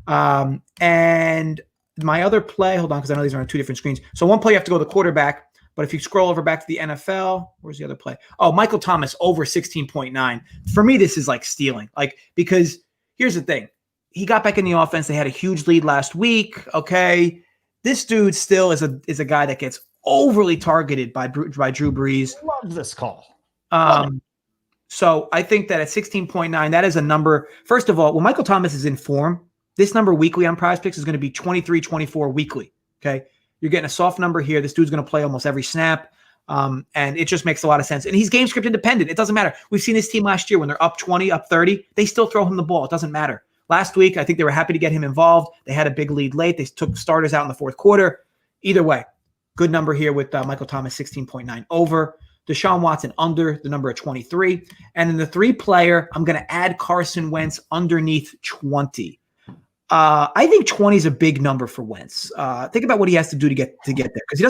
And my other play, hold on, because I know these are on 2 different screens. So one play you have to go to the quarterback. But if you scroll over back to the NFL, where's the other play? Oh, Michael Thomas over 16.9. For me, this is like stealing. Because here's the thing. He got back in the offense. They had a huge lead last week. Okay. This dude still is a guy that gets overly targeted by Drew Brees. I love this call. So I think that at 16.9, that is a number. First of all, when Michael Thomas is in form, this number weekly on Prize Picks is going to be 23-24 weekly. Okay. You're getting a soft number here. This dude's going to play almost every snap. And it just makes a lot of sense. And he's game script independent. It doesn't matter. We've seen this team last year when they're up 20, up 30. They still throw him the ball. It doesn't matter. Last week, I think they were happy to get him involved. They had a big lead late. They took starters out in the 4th quarter. Either way, good number here with Michael Thomas, 16.9 over. Deshaun Watson under the number of 23. And in the 3-player, I'm going to add Carson Wentz underneath 20. I think 20 is a big number for Wentz. Think about what he has to do to get there, because he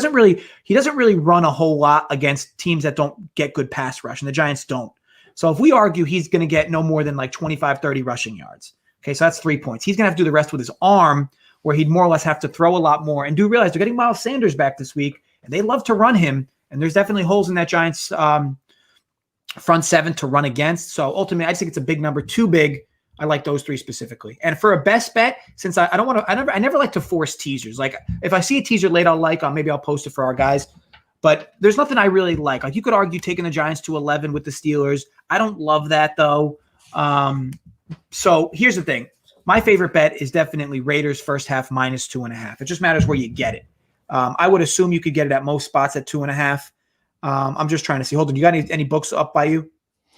doesn't really run a whole lot against teams that don't get good pass rush, and the Giants don't. So if we argue he's going to get no more than like 25, 30 rushing yards, okay, so that's 3 points. He's going to have to do the rest with his arm, where he'd more or less have to throw a lot more. And do realize they're getting Miles Sanders back this week, and they love to run him. And there's definitely holes in that Giants front 7 to run against. So ultimately, I just think it's a big number, too big. I like those 3 specifically. And for a best bet, since I never like to force teasers. Like if I see a teaser late, maybe I'll post it for our guys. But there's nothing I really like. Like you could argue taking the Giants to 11 with the Steelers. I don't love that though. So here's the thing. my favorite bet is definitely Raiders first half -2.5. It just matters where you get it. I would assume you could get it at most spots at 2.5. I'm just trying to see. Holden, you got any books up by you?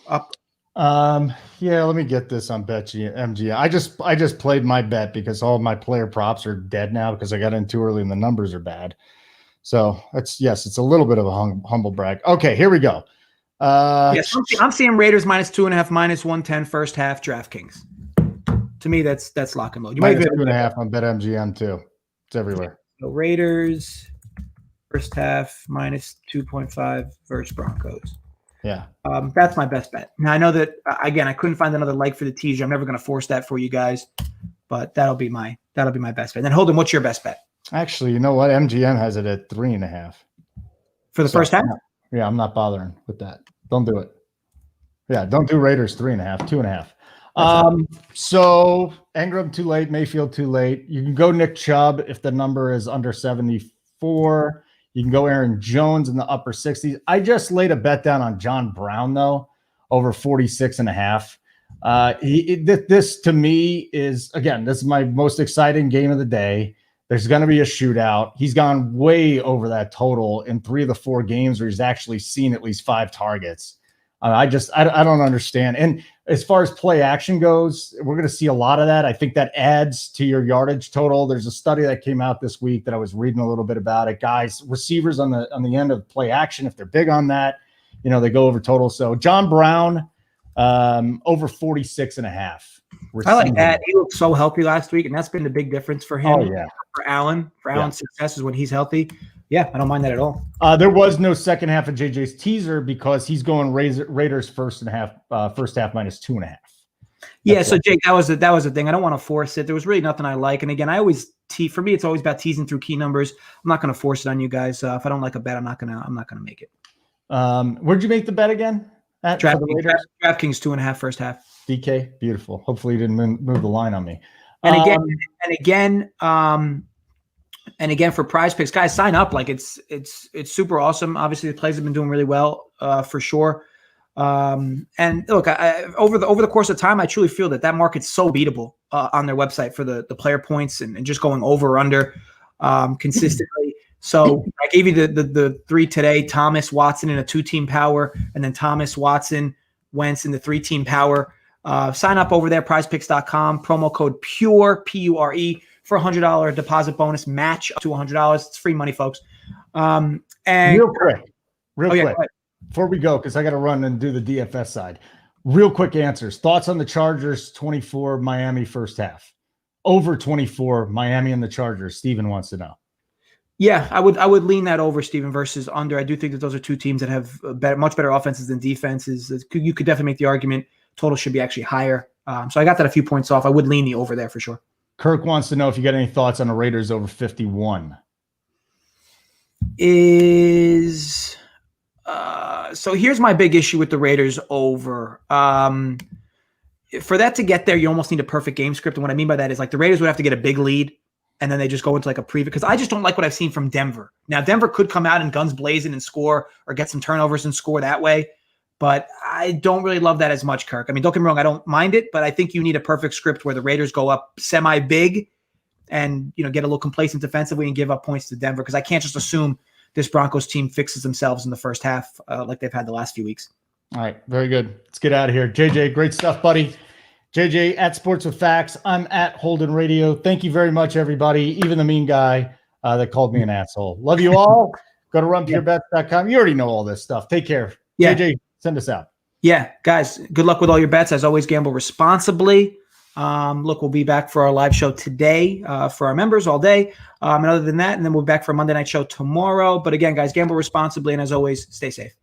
Up? Yeah, let me get this on BetMGM. I just played my bet because all of my player props are dead now because I got in too early and the numbers are bad. So it's a little bit of a humble brag. Okay, here we go. Yes, I'm seeing Raiders -2.5, -110 first half DraftKings. To me, that's lock and load. You might get 2.5 on BetMGM too. It's everywhere. So Raiders first half -2.5 versus Broncos. Yeah. That's my best bet. Now I know that again, I couldn't find another leg for the teaser. I'm never going to force that for you guys, but that'll be my best bet. And then Holden, what's your best bet? Actually, you know what? MGM has it at 3.5 for the first half. Yeah, I'm not bothering with that. Don't do it. Yeah, don't do Raiders 3.5, 2.5. So Engram too late, Mayfield too late. You can go Nick Chubb if the number is under 74. You can go Aaron Jones in the upper 60s. I just laid a bet down on John Brown though, over 46.5. This to me is, again, this is my most exciting game of the day. There's going to be a shootout. He's gone way over that total in 3 of the 4 games where he's actually seen at least 5 targets. I don't understand. And as far as play action goes, we're going to see a lot of that. I think that adds to your yardage total. There's a study that came out this week that I was reading a little bit about it. Guys, receivers on the end of play action, if they're big on that, they go over total. So John Brown, over 46.5. I like that. He looked so healthy last week, and that's been the big difference for him. Oh, yeah. For Allen. For Allen's success is when he's healthy. Yeah, I don't mind that at all. There was no second half of JJ's teaser because he's going Raiders first half -2.5. Yeah, so Jake, that was the thing. I don't want to force it. There was really nothing I like. And again, I always for me, it's always about teasing through key numbers. I'm not going to force it on you guys. If I don't like a bet, I'm not gonna make it. Where'd you make the bet again? DraftKings 2.5 first half. DK, beautiful. Hopefully you didn't move the line on me. And again, for Prize Picks, guys, sign up. Like it's super awesome. Obviously, the plays have been doing really well, for sure. And look, over the course of time, I truly feel that market's so beatable on their website for the player points and just going over or under consistently. So I gave you the 3 today: Thomas, Watson in a 2-team power, and then Thomas, Watson, Wentz in the 3-team power. Sign up over there, prizepicks.com, promo code PURE, PURE, for $100 deposit bonus match up to $100. It's free money, folks. And real quick, before we go, because I got to run and do the DFS side. Real quick answers. Thoughts on the Chargers 24 Miami first half? Over 24 Miami and the Chargers. Steven wants to know. Yeah, I would lean that over, Steven, versus under. I do think that those are 2 teams that have much better offenses than defenses. You could definitely make the argument total should be actually higher. So I got that a feo points off. I would lean the over there for sure. Kirk wants to know if you got any thoughts on the Raiders over 51. So here's my big issue with the Raiders over. For that to get there, you almost need a perfect game script. And what I mean by that is like the Raiders would have to get a big lead and then they just go into like a preview, because I just don't like what I've seen from Denver. Now, Denver could come out and guns blazing and score or get some turnovers and score that way. But I don't really love that as much, Kirk. I mean, don't get me wrong, I don't mind it, but I think you need a perfect script where the Raiders go up semi-big and, get a little complacent defensively and give up points to Denver, because I can't just assume this Broncos team fixes themselves in the first half like they've had the last few weeks. All right, very good. Let's get out of here. JJ, great stuff, buddy. JJ at Sports with Facts. I'm at Holden Radio. Thank you very much, everybody, even the mean guy that called me an asshole. Love you all. Go to runpurebets.com. You already know all this stuff. Take care. Yeah. JJ, send us out. Yeah, guys, good luck with all your bets. As always, gamble responsibly. Look, we'll be back for our live show today for our members all day. And other than that, and then we'll be back for a Monday night show tomorrow. But again, guys, gamble responsibly. And as always, stay safe.